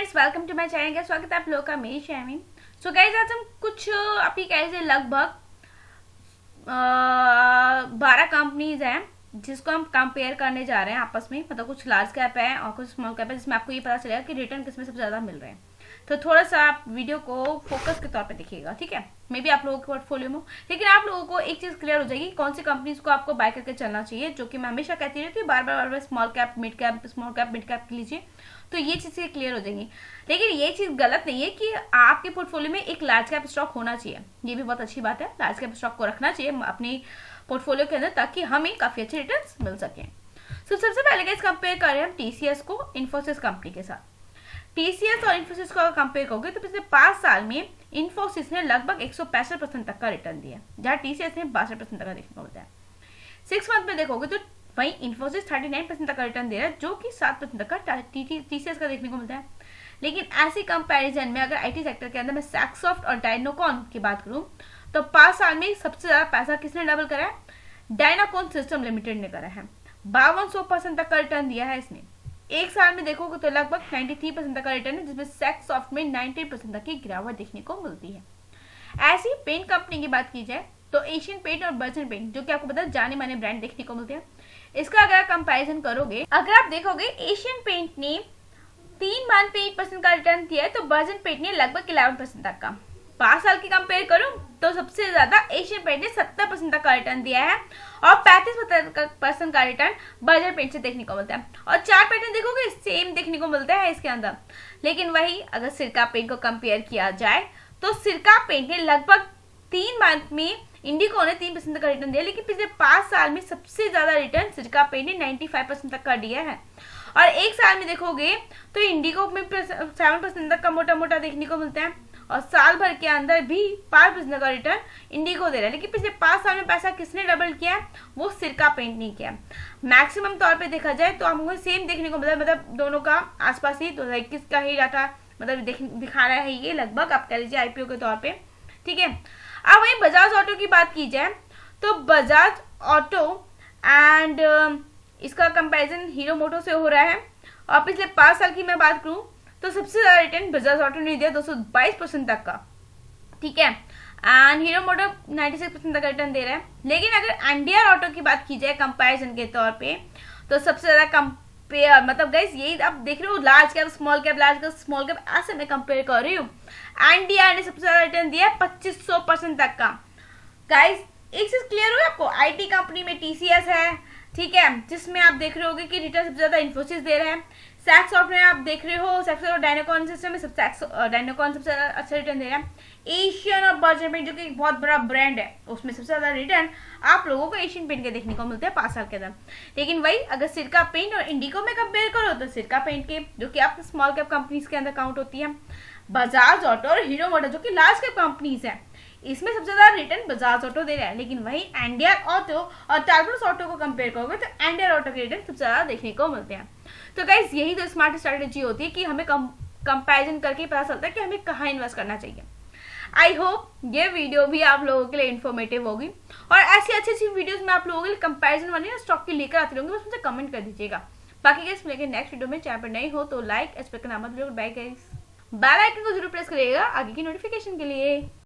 Friends, welcome to my channel. का स्वागत है आप लोगों का मेरी चैनल में। सो गाइस, आज हम कुछ आपकी कैसे लगभग 12 कंपनीज हैं जिसको हम कंपेयर करने जा रहे हैं आपस में। मतलब कुछ लार्ज कैप है और कुछ स्मॉल कैप है, जिसमें आपको ये पता चलेगा कि रिटर्न किसमें सबसे ज्यादा मिल रहे हैं। तो थोड़ा सा आप वीडियो को फोकस के तौर पे देखिएगा, ठीक है। मे बी आप लोगों के पोर्टफोलियो में, लेकिन आप लोगों को एक चीज क्लियर हो जाएगी कौन सी कंपनीज को आपको बाय करके चलना चाहिए। जो कि मैं हमेशा कहती रहती हूँ, बार बार small cap mid cap small cap mid cap लीजिए, तो ये चीजें क्लियर हो जाएंगी। लेकिन ये चीज गलत नहीं है कि आपके पोर्टफोलियो में एक लार्ज कैप स्टॉक होना चाहिए। ये भी बहुत अच्छी बात है, लार्ज कैप स्टॉक को रखना चाहिए अपनी पोर्टफोलियो के अंदर, ताकि हमें काफी अच्छे रिटर्न मिल सके। सबसे पहले गाइस कंपेयर करें हम टीसीएस को इन्फोसिस कंपनी के साथ। टीसीएस और इन्फोसिस को अगर कंपेयर करोगे तो पिछले 5 साल में इन्फोसिस ने लगभग 165% तक का रिटर्न दिया, जहां टीसीएस ने 62% तक का देखने को मिलता है। 6 मंथ में देखोगे तो वहीं इन्फोसिस 39% तक का रिटर्न दे रहा है, जो कि 7% तक का टीसीएस का देखने को मिलता है। लेकिन ऐसी कंपैरिजन में अगर आईटी सेक्टर के अंदर मैं सैक्सॉफ्ट और डायनाकॉन की बात करूं तो 5 साल में सबसे ज्यादा पैसा किसने डबल करा है? डायनाकॉन सिस्टम लिमिटेड ने करा है। 5200% तक का रिटर्न दिया है इसने। एक साल में देखोगे तो लगभग 93% तक का रिटर्न है, जिसमें सैक्सॉफ्ट में 90% तक की गिरावट देखने को मिलती है। ऐसी पेंट कंपनी की बात की जाए तो एशियन पेंट और बर्जन पेंट, जो कि आपको पता है जाने माने ब्रांड देखने को मिलते हैं, इसका अगर आप कंपैरिजन करोगे, अगर आप देखोगे एशियन पेंट ने 3 मंथ में 8% का रिटर्न दिया है, तो बर्जन पेंट ने लगभग 11% तक का। 5 साल की कंपेयर करूं तो सबसे ज्यादा एशियन पेंट ने 70% तक का रिटर्न दिया है और 35% का रिटर्न बर्जन पेंट से देखने को मिलता है। और 4 पैटर्न देखोगे सेम देखने को मिलता है इसके अंदर। लेकिन वही अगर सिरका पेंट को कंपेयर किया जाए तो सिरका पेंट ने लगभग 3 मंथ में इंडिको ने 3% का रिटर्न दिया, लेकिन पिछले 5 साल में सबसे ज्यादा रिटर्न सिरका पेंट ने 95% तक का दिया है। और एक साल में देखोगे तो इंडिको में 7% तक का मोटा मोटा देखने को मिलता है और साल भर के अंदर भी 5% का रिटर्न इंडिको दे रहा है। लेकिन पिछले 5 साल में पैसा किसने डबल किया है? वो सिरका पेंट नहीं किया। मैक्सिमम तौर पे देखा जाए तो हमको सेम देखने को मिला, मतलब दोनों का आसपास ही 2021 का ही डाटा मतलब दिखा रहा है ये लगभग, आप कह लीजिए आईपीओ के तौर पे, ठीक है। अब वहीं बजाज ऑटो की बात की जाए तो बजाज ऑटो एंड इसका कंपैरिजन हीरो मोटो से हो रहा है। और पिछले 5 साल की मैं बात करूं तो सबसे ज्यादा रिटर्न बजाज ऑटो ने दिया 222% तक का, ठीक है। एंड हीरो मोटो 96% तक का रिटर्न दे रहा है। लेकिन अगर एनडीआर ऑटो की बात की जाए कंपैरिजन के तौर पे तो सबसे ज्यादा कंपेयर, मतलब गाइस यही आप देख रहे हो, large cap small cap large cap small cap, ऐसे मैं कंपेयर कर रही हूँ। एनडीआर ने सबसे ज्यादा रिटर्न दिया 2500% तक का। गाइस एक चीज क्लियर हुई आपको, आईटी कंपनी में टीसीएस है, ठीक है, जिसमें आप देख रहे होगे कि रिटर्न सबसे ज्यादा इन्फोसिस दे रहे हैं। सैक्सॉफ्ट में आप देख रहे हो सैक्सॉफ्ट और डायनाकॉन सिस्टम में डायनाकॉन सबसे ज्यादा अच्छा रिटर्न दे रहा है। एशियन और बर्जन पेंट, जो कि एक बहुत बड़ा ब्रांड है, उसमें सबसे ज्यादा रिटर्न आप लोगों को एशियन पेंट के देखने को मिलते हैं 5 साल के अंदर। लेकिन वही अगर सिरका पेंट और इंडिको में कंपेयर करो तो सिरका पेंट के, जो कि आप स्मॉल कैप कंपनीज के अंदर काउंट होती है, बजाज ऑटो और हीरो मोटो जो कि लार्ज कैप कंपनीज है, इसमें सबसे ज्यादा रिटर्न बजाज ऑटो दे रहा है। लेकिन वही एनडीआर ऑटो और टार्गोस ऑटो को कंपेयर करोगे तो एनडीआर ऑटो के रिटर्न सबसे ज्यादा देखने को मिलते हैं। तो गाइस यही तो स्मार्ट स्ट्रेटेजी होती है कि हमें कंपैरिजन करके पता चलता है कि हमें कहाँ इन्वेस्ट करना चाहिए। आई होप ये वीडियो भी आप लोगों के लिए इन्फॉर्मेटिव होगी और ऐसी अच्छी वीडियोस में आप लोगों के लिए कंपैरिजन वाली स्टॉक की लेकर आती रहूंगी, बस मुझे कमेंट कर दीजिएगा। बाकी गाइस मिलेंगे नेक्स्ट वीडियो में। चैनल पर नए हो तो लाइक, एस पे करना मत भूलिएगा। बाय गाइस, बेल आइकन को जरूर प्रेस करिएगा आगे की नोटिफिकेशन के लिए।